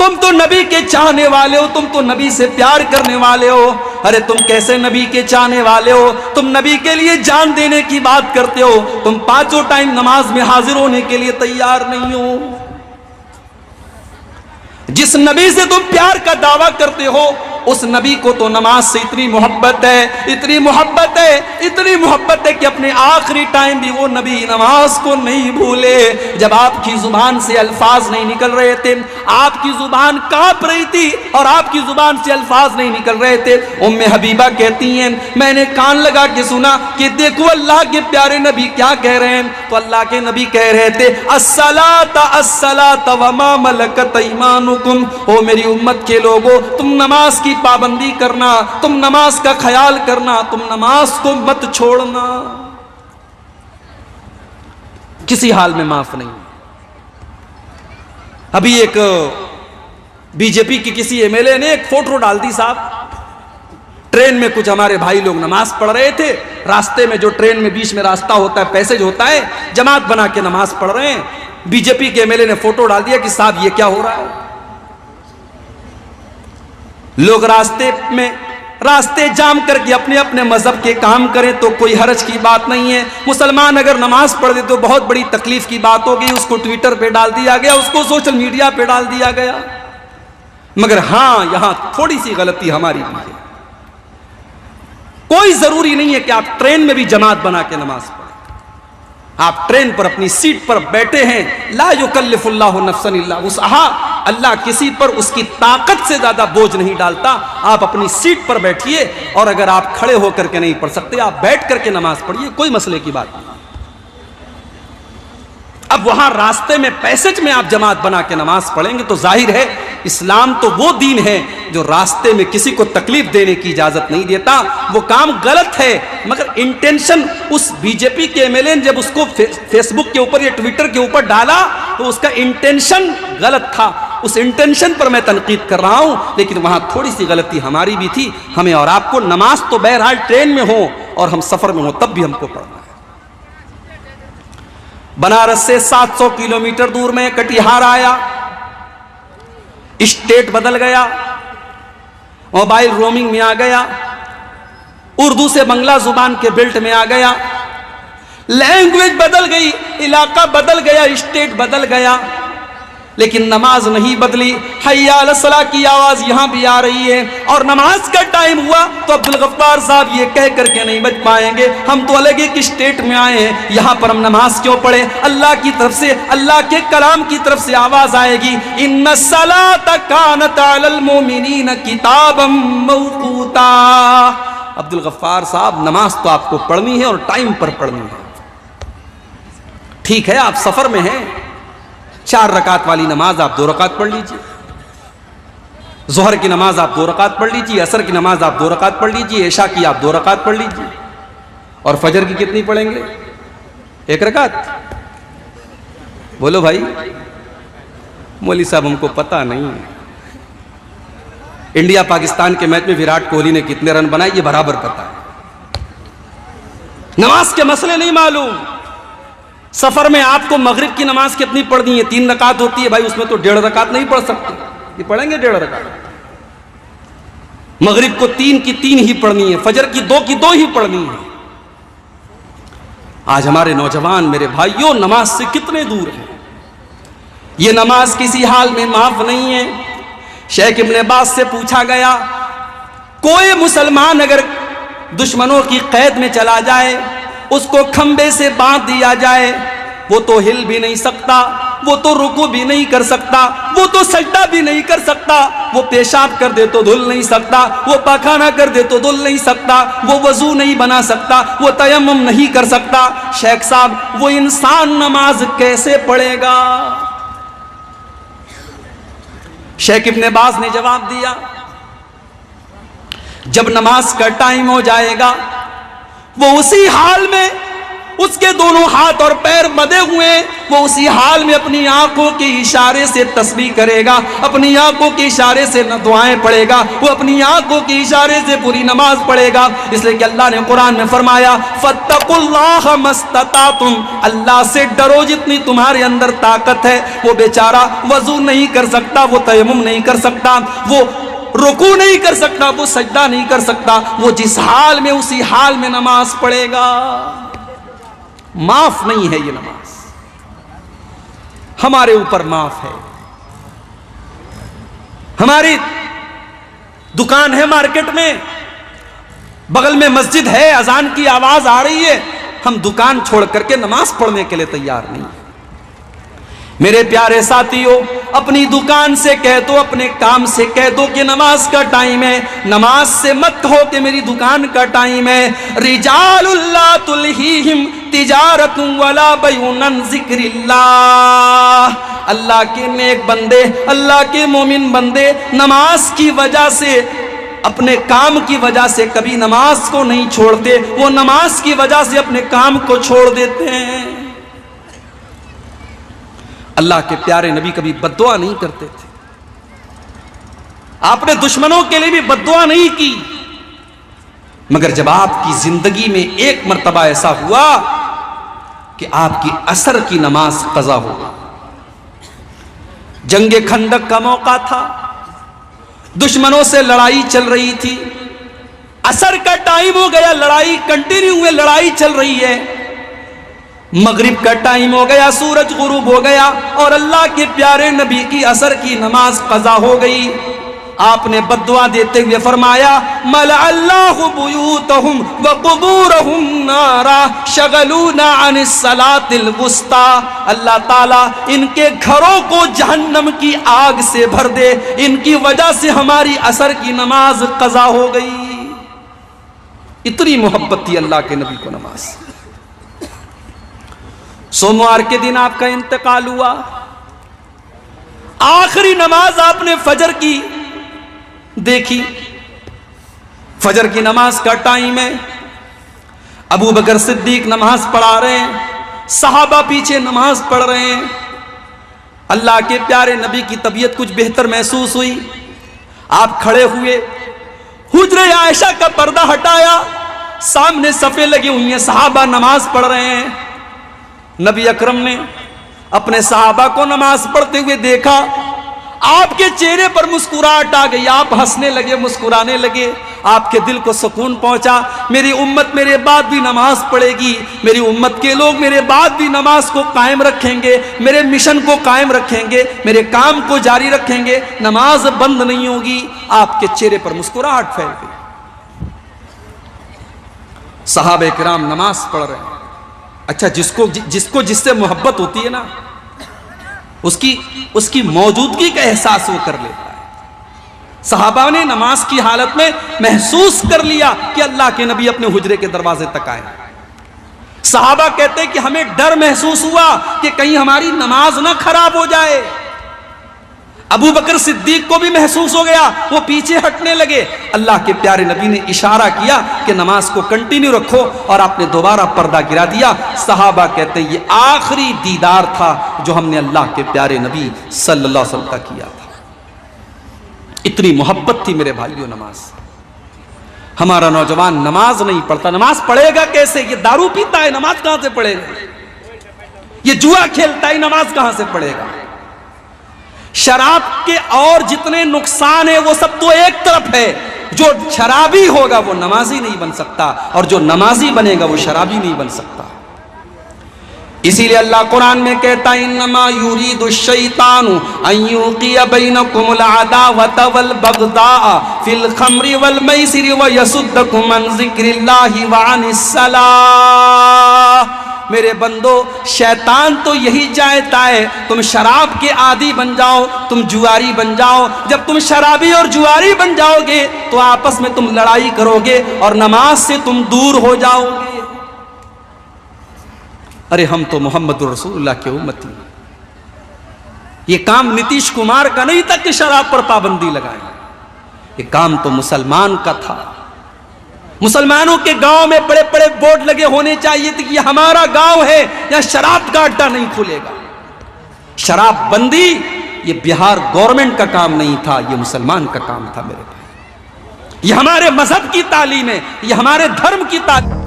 تم تو نبی کے چاہنے والے ہو, تم تو نبی سے پیار کرنے والے ہو. ارے تم کیسے نبی کے چاہنے والے ہو؟ تم نبی کے لیے جان دینے کی بات کرتے ہو, تم پانچوں ٹائم نماز میں حاضر ہونے کے لیے تیار نہیں ہو. جس نبی سے تم پیار کا دعویٰ کرتے ہو اس نبی کو تو نماز سے اتنی محبت ہے, اتنی محبت ہے, اتنی محبت ہے کہ اپنے آخری ٹائم بھی وہ نبی نماز کو نہیں بھولے. جب آپ کی زبان سے الفاظ نہیں نکل رہے تھے, آپ کی زبان کانپ رہی تھی اور آپ کی زبان سے الفاظ نہیں نکل رہے تھے, ام حبیبہ کہتی ہیں میں نے کان لگا کے سنا کہ دیکھو اللہ کے پیارے نبی کیا کہہ رہے ہیں. تو اللہ کے نبی کہہ رہے تھے الصلاۃ الصلاۃ وما ملکت ایمانکم, او میری امت کے لوگوں تم نماز کی پابندی کرنا, تم نماز کا خیال کرنا, تم نماز کو مت چھوڑنا, کسی حال میں معاف نہیں. ابھی ایک بی جے پی کی کسی ایم ایل اے نے ایک فوٹو ڈال دی صاحب, ٹرین میں کچھ ہمارے بھائی لوگ نماز پڑھ رہے تھے, راستے میں جو ٹرین میں بیچ میں راستہ ہوتا ہے, پیسیج ہوتا ہے, جماعت بنا کے نماز پڑھ رہے ہیں. بی جے پی کے ایم ایل اے نے فوٹو ڈال دیا کہ صاحب یہ کیا ہو رہا ہے. لوگ راستے جام کر کے اپنے اپنے مذہب کے کام کریں تو کوئی حرج کی بات نہیں ہے. مسلمان اگر نماز پڑھ دے تو بہت بڑی تکلیف کی بات ہو گئی, اس کو ٹویٹر پہ ڈال دیا گیا, اس کو سوشل میڈیا پہ ڈال دیا گیا. مگر ہاں یہاں تھوڑی سی غلطی ہماری بھی ہے. کوئی ضروری نہیں ہے کہ آپ ٹرین میں بھی جماعت بنا کے نماز پڑھیں. آپ ٹرین پر اپنی سیٹ پر بیٹھے ہیں, لا یکلف اللہ نفسا الا وسعها, اللہ کسی پر اس کی طاقت سے زیادہ بوجھ نہیں ڈالتا. آپ اپنی سیٹ پر بیٹھیے, اور اگر آپ کھڑے ہو کر کے نہیں پڑھ سکتے آپ بیٹھ کر کے نماز پڑھیے, کوئی مسئلے کی بات نہیں. اب وہاں راستے میں پیسج میں آپ جماعت بنا کے نماز پڑھیں گے تو ظاہر ہے اسلام تو وہ دین ہے جو راستے میں کسی کو تکلیف دینے کی اجازت نہیں دیتا. وہ کام غلط ہے, مگر انٹینشن اس بی جے پی کے ایم ایل اے نے جب اس کو فیس بک کے اوپر یا ٹویٹر کے اوپر ڈالا تو اس کا انٹینشن غلط تھا. اس انٹینشن پر میں تنقید کر رہا ہوں, لیکن وہاں تھوڑی سی غلطی ہماری بھی تھی. ہمیں اور آپ کو نماز تو بہرحال ٹرین میں ہو اور ہم سفر میں ہوں تب بھی ہم کو پڑھنا ہے. بنارس سے 700 کلومیٹر دور میں کٹیہار آیا, اسٹیٹ بدل گیا, موبائل رومنگ میں آ گیا, اردو سے بنگلہ زبان کے بیلٹ میں آ گیا, لینگویج بدل گئی, علاقہ بدل گیا, اسٹیٹ بدل گیا, لیکن نماز نہیں بدلی. حی علی الصلاۃ کی آواز یہاں بھی آ رہی ہے, اور نماز کا ٹائم ہوا تو عبدالغفار صاحب یہ کہہ کر کے نہیں بچ پائیں گے ہم تو الگ ایک اسٹیٹ میں آئے ہیں, یہاں پر ہم نماز کیوں پڑھیں. اللہ کی طرف سے, اللہ کے کلام کی طرف سے آواز آئے گی ان الصلاۃ کانت علی المؤمنین کتابا موقوتا. عبدالغفار صاحب نماز تو آپ کو پڑھنی ہے اور ٹائم پر پڑھنی ہے. ٹھیک ہے آپ سفر میں ہیں, 4 رکعت والی نماز آپ 2 رکعت پڑھ لیجئے, ظہر کی نماز آپ 2 رکعت پڑھ لیجئے, عصر کی نماز آپ 2 رکعت پڑھ لیجئے, عشاء کی آپ 2 رکعت پڑھ لیجئے, اور فجر کی کتنی پڑھیں گے؟ 1 رکعت. بولو بھائی. مولوی صاحب ہم کو پتہ نہیں. انڈیا پاکستان کے میچ میں وراٹ کوہلی نے کتنے رن بنائے یہ برابر پتہ ہے, نماز کے مسئلے نہیں معلوم. سفر میں آپ کو مغرب کی نماز کتنی پڑھنی ہے؟ 3 رکعت ہوتی ہے بھائی, اس میں تو 1.5 رکعت نہیں پڑھ سکتے. یہ پڑھیں گے 1.5 رکعت. مغرب کو 3 کی 3 ہی پڑھنی ہے, فجر کی 2 کی 2 ہی پڑھنی ہے. آج ہمارے نوجوان میرے بھائیوں نماز سے کتنے دور ہیں. یہ نماز کسی حال میں معاف نہیں ہے. شیخ ابن باز سے پوچھا گیا کوئی مسلمان اگر دشمنوں کی قید میں چلا جائے, اس کو کھمبے سے باندھ دیا جائے, وہ تو ہل بھی نہیں سکتا, وہ تو رکوع بھی نہیں کر سکتا, وہ تو سجدہ بھی نہیں کر سکتا, وہ پیشاب کر دے تو دھل نہیں سکتا, وہ پاخانہ کر دے تو دھل نہیں سکتا, وہ وضو نہیں بنا سکتا, وہ تیمم نہیں کر سکتا. شیخ صاحب وہ انسان نماز کیسے پڑھے گا؟ شیخ ابن باز نے جواب دیا جب نماز کا ٹائم ہو جائے گا وہ اسی حال میں اس کے دونوں ہاتھ اور پیر بندھے ہوئے، وہ اسی حال میں اپنی آنکھوں کے اشارے سے تسبیح کرے گا، اپنی آنکھوں کے اشارے سے دعائیں پڑھے گا، وہ اپنی آنکھوں کے اشارے سے پوری نماز پڑھے گا۔ اس لیے کہ اللہ نے قرآن میں فرمایا فَاتَّقُوا اللَّهَ مَا اسْتَطَعْتُمْ، اللہ سے ڈرو جتنی تمہارے اندر طاقت ہے۔ وہ بیچارہ وضو نہیں کر سکتا، وہ تیمم نہیں کر سکتا، وہ رکوع نہیں کر سکتا، وہ سجدہ نہیں کر سکتا، وہ جس حال میں اسی حال میں نماز پڑھے گا۔ معاف نہیں ہے یہ نماز، ہمارے اوپر معاف ہے۔ ہماری دکان ہے مارکیٹ میں، بغل میں مسجد ہے، اذان کی آواز آ رہی ہے، ہم دکان چھوڑ کر کے نماز پڑھنے کے لیے تیار نہیں ہیں۔ میرے پیارے ساتھیوں، اپنی دکان سے کہہ دو، اپنے کام سے کہہ دو کہ نماز کا ٹائم ہے، نماز سے مت کہو کہ میری دکان کا ٹائم ہے۔ رجال لا تلہیہم تجارت ولا بیع عن ذکر اللہ، اللہ کے نیک بندے، اللہ کے مومن بندے نماز کی وجہ سے، اپنے کام کی وجہ سے کبھی نماز کو نہیں چھوڑتے، وہ نماز کی وجہ سے اپنے کام کو چھوڑ دیتے ہیں۔ اللہ کے پیارے نبی کبھی بد دعا نہیں کرتے تھے، آپ نے دشمنوں کے لیے بھی بد دعا نہیں کی، مگر جب آپ کی زندگی میں ایک مرتبہ ایسا ہوا کہ آپ کی عصر کی نماز قضا ہو گئی۔ جنگ خندق کا موقع تھا، دشمنوں سے لڑائی چل رہی تھی، عصر کا ٹائم ہو گیا، لڑائی کنٹینیو ہوئے، لڑائی چل رہی ہے، مغرب کا ٹائم ہو گیا، سورج غروب ہو گیا، اور اللہ کے پیارے نبی کی عصر کی نماز قضا ہو گئی۔ آپ نے بد دعا دیتے ہوئے فرمایا ملأ اللہ بیوتہم وقبورہم نارا شغلونا عن الصلاة الوسطی، اللہ تعالیٰ ان کے گھروں کو جہنم کی آگ سے بھر دے، ان کی وجہ سے ہماری عصر کی نماز قضا ہو گئی۔ اتنی محبت تھی اللہ کے نبی کو نماز۔ سوموار کے دن آپ کا انتقال ہوا، آخری نماز آپ نے فجر کی دیکھی، فجر کی نماز کا ٹائم ہے، ابو بکر صدیق نماز پڑھا رہے ہیں، صحابہ پیچھے نماز پڑھ رہے ہیں۔ اللہ کے پیارے نبی کی طبیعت کچھ بہتر محسوس ہوئی، آپ کھڑے ہوئے، حجرہ عائشہ کا پردہ ہٹایا، سامنے صفیں لگی ہوئی ہیں، صحابہ نماز پڑھ رہے ہیں۔ نبی اکرم نے اپنے صحابہ کو نماز پڑھتے ہوئے دیکھا، آپ کے چہرے پر مسکراہٹ آ گئی، آپ ہنسنے لگے، مسکرانے لگے، آپ کے دل کو سکون پہنچا۔ میری امت میرے بعد بھی نماز پڑھے گی، میری امت کے لوگ میرے بعد بھی نماز کو قائم رکھیں گے، میرے مشن کو قائم رکھیں گے، میرے کام کو جاری رکھیں گے، نماز بند نہیں ہوگی۔ آپ کے چہرے پر مسکراہٹ پھیل گئی۔ صحابہ کرام نماز پڑھ رہے ہیں۔ اچھا، جس سے محبت ہوتی ہے نا، اس کی موجودگی کا احساس وہ کر لیتا ہے۔ صحابہ نے نماز کی حالت میں محسوس کر لیا کہ اللہ کے نبی اپنے حجرے کے دروازے تک آئے۔ صحابہ کہتے ہیں کہ ہمیں ڈر محسوس ہوا کہ کہیں ہماری نماز نہ خراب ہو جائے۔ ابو بکر صدیق کو بھی محسوس ہو گیا، وہ پیچھے ہٹنے لگے۔ اللہ کے پیارے نبی نے اشارہ کیا کہ نماز کو کنٹینیو رکھو، اور آپ نے دوبارہ پردہ گرا دیا۔ صحابہ کہتے ہیں یہ آخری دیدار تھا جو ہم نے اللہ کے پیارے نبی صلی اللہ علیہ وسلم کا کیا تھا۔ اتنی محبت تھی میرے بھائیوں نماز۔ ہمارا نوجوان نماز نہیں پڑھتا، نماز پڑھے گا کیسے؟ یہ دارو پیتا ہے، نماز کہاں سے پڑھے گا؟ یہ جوا کھیلتا ہے، نماز کہاں سے پڑھے گا؟ شراب کے اور جتنے نقصان ہیں وہ سب تو ایک طرف ہے، جو شرابی ہوگا وہ نمازی نہیں بن سکتا، اور جو نمازی بنے گا وہ شرابی نہیں بن سکتا۔ اسی لیے اللہ قرآن میں کہتا ہے انما یرید الشیطان ان یوقع بینکم العداوۃ والبغضاء فی الخمر والمیسر ویصدکم عن ذکر اللہ وعن الصلاۃ۔ میرے بندو، شیطان تو یہی چاہتا ہے تم شراب کے عادی بن جاؤ، تم جواری بن جاؤ۔ جب تم شرابی اور جواری بن جاؤ گے تو آپس میں تم لڑائی کرو گے اور نماز سے تم دور ہو جاؤ گے۔ ارے ہم تو محمد رسول اللہ کے امتی ہیں۔ یہ کام نتیش کمار کا نہیں تھا کہ شراب پر پابندی لگائیں، یہ کام تو مسلمان کا تھا۔ مسلمانوں کے گاؤں میں بڑے بڑے بورڈ لگے ہونے چاہیے تھے کہ یہ ہمارا گاؤں ہے، یا شراب کا اڈا نہیں کھلے گا۔ شراب بندی یہ بہار گورنمنٹ کا کام نہیں تھا، یہ مسلمان کا کام تھا میرے بھائی۔ یہ ہمارے مذہب کی تعلیم ہے، یہ ہمارے دھرم کی تعلیم